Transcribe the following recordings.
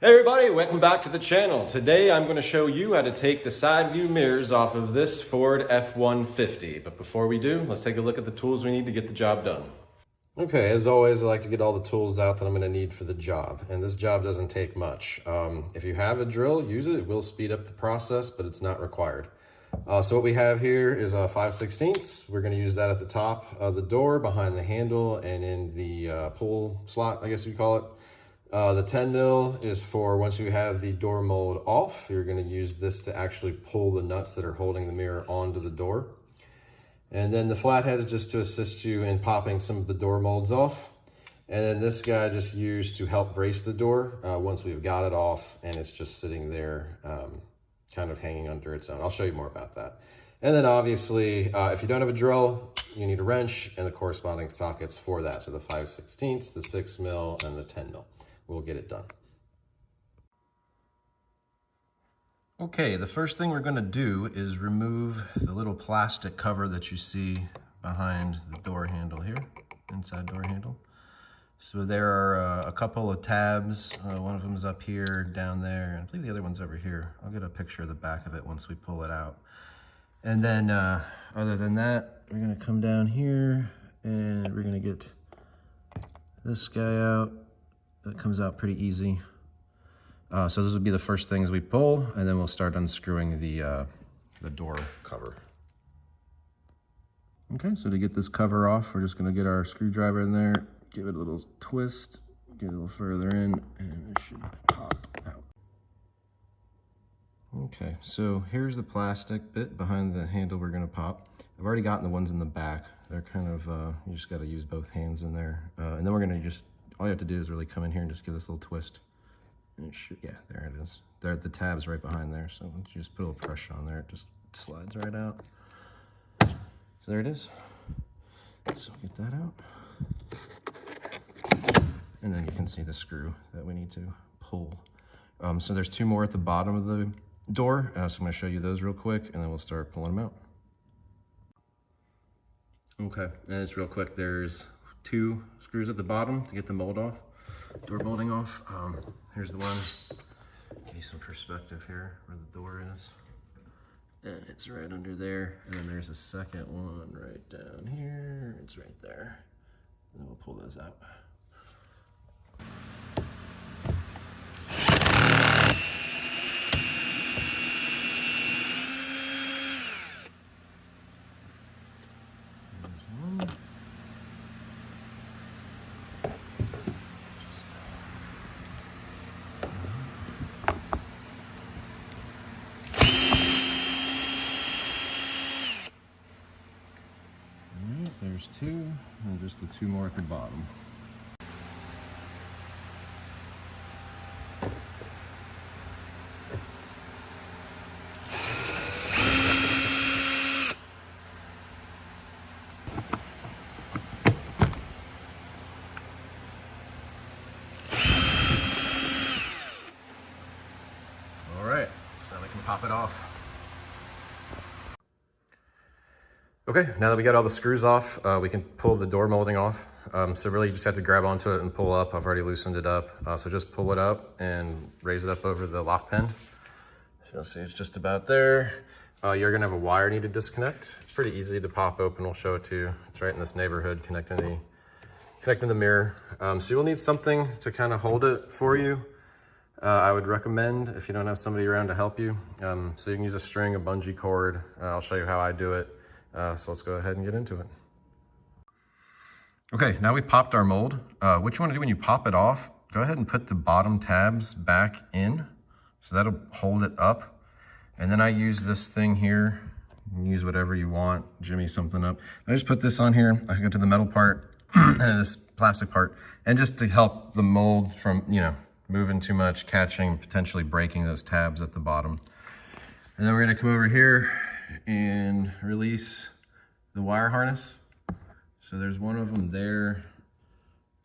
Hey everybody, welcome back to the channel. Today I'm going to show you how to take the side view mirrors off of this Ford F-150. But before we do, let's take a look at the tools we need to get the job done. Okay, as always, I like to get all the tools out that I'm going to need for the job. And this job doesn't take much. If you have a drill, use it. It will speed up the process, but it's not required. So what we have here is a 5/16. We're going to use that at the top of the door, behind the handle, and in the pull slot, I guess you'd call it. The 10 mil is for once you have the door mold off, you're going to use this to actually pull the nuts that are holding the mirror onto the door. And then the flathead is just to assist you in popping some of the door molds off. And then this guy just used to help brace the door once we've got it off and it's just sitting there kind of hanging under its own. I'll show you more about that. And then obviously, if you don't have a drill, you need a wrench and the corresponding sockets for that. So the 5/16, the 6 mil, and the 10 mil. We'll get it done. Okay, the first thing we're going to do is remove the little plastic cover that you see behind the door handle here, inside door handle. So there are a couple of tabs. One of them's up here, down there, and I believe the other one's over here. I'll get a picture of the back of it once we pull it out. And then other than that, we're going to come down here and we're going to get this guy out. That comes out pretty easy. So this would be the first things we pull, and then we'll start unscrewing the door cover. Okay, so to get this cover off, we're just gonna get our screwdriver in there, give it a little twist, get a little further in, and it should pop out. Okay, so here's the plastic bit behind the handle we're gonna pop. I've already gotten the ones in the back. They're kind of, you just gotta use both hands in there. And then we're gonna just, all you have to do is really come in here and just give this little twist. And it should, yeah, there it is. There, the tab's right behind there. So once you just put a little pressure on there, it just slides right out. So there it is. So get that out. And then you can see the screw that we need to pull. So there's two more at the bottom of the door. So I'm gonna show you those real quick and then we'll start pulling them out. Okay, and it's real quick. There's 2 screws at the bottom to get the mold off, door molding off. Here's the one, give you some perspective here where the door is. And it's right under there. And then there's a second one right down here. It's right there. And we'll pull those out. There's 2, and just the 2 more at the bottom. All right, so now we can pop it off. Okay, now that we got all the screws off, we can pull the door molding off. So really you just have to grab onto it and pull up. I've already loosened it up. So just pull it up and raise it up over the lock pin. So you'll see it's just about there. You're gonna have a wire need to disconnect. It's pretty easy to pop open, we'll show it to you. It's right in this neighborhood connecting the mirror. So you'll need something to kind of hold it for you. I would recommend, if you don't have somebody around to help you, so you can use a string, a bungee cord. I'll show you how I do it. So let's go ahead and get into it. Okay, now we popped our mold. What you want to do when you pop it off, go ahead and put the bottom tabs back in. So that'll hold it up. And then I use this thing here. You can use whatever you want, jimmy something up. I just put this on here. I go to the metal part and this plastic part. And just to help the mold from, moving too much, catching, potentially breaking those tabs at the bottom. And then we're gonna come over here and release the wire harness. So there's one of them there,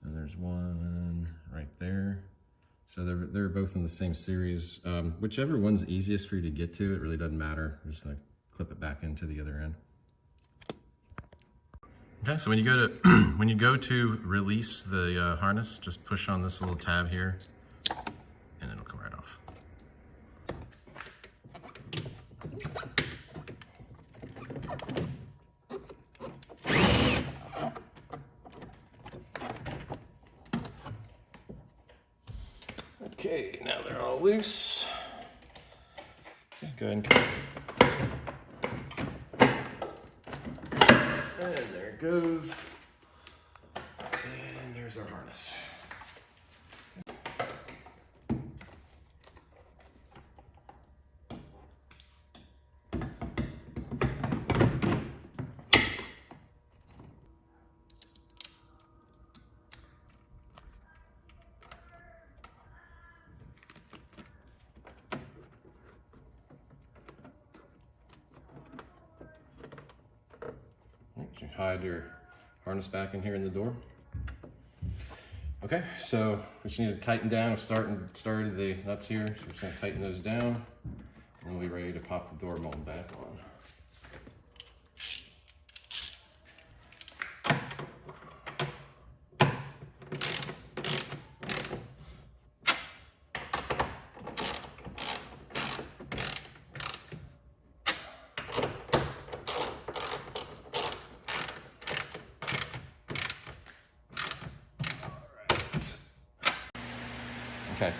and there's one right there. So they're both in the same series. Whichever one's easiest for you to get to, it really doesn't matter. I'm just gonna clip it back into the other end. Okay, so when you go to release the harness, just push on this little tab here, and it'll come Okay, now they're all loose. Okay, go ahead and there it goes. And there's our harness. You hide your harness back in here in the door. Okay, so we just need to tighten down. I've started the nuts here, so we're just gonna tighten those down, and we'll be ready to pop the door mold back on. Okay,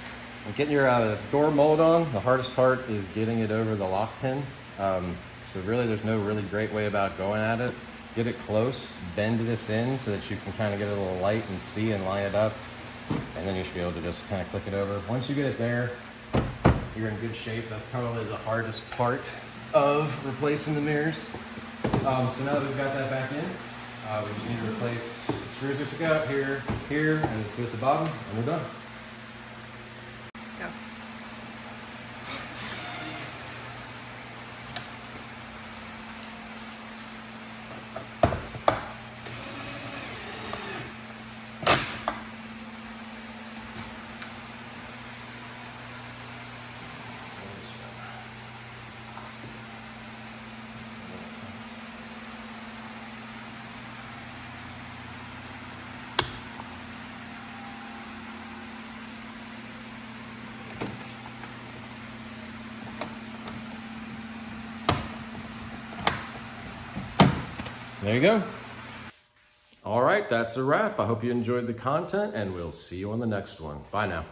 I'm getting your door mold on. The hardest part is getting it over the lock pin. So really there's no really great way about going at it. Get it close, bend this in so that you can kind of get a little light and see and line it up. And then you should be able to just kind of click it over. Once you get it there, you're in good shape. That's probably the hardest part of replacing the mirrors. So now that we've got that back in, we just need to replace the screws we took out here, and the two at the bottom, and we're done. Go. There you go. All right, that's a wrap. I hope you enjoyed the content, and we'll see you on the next one. Bye now.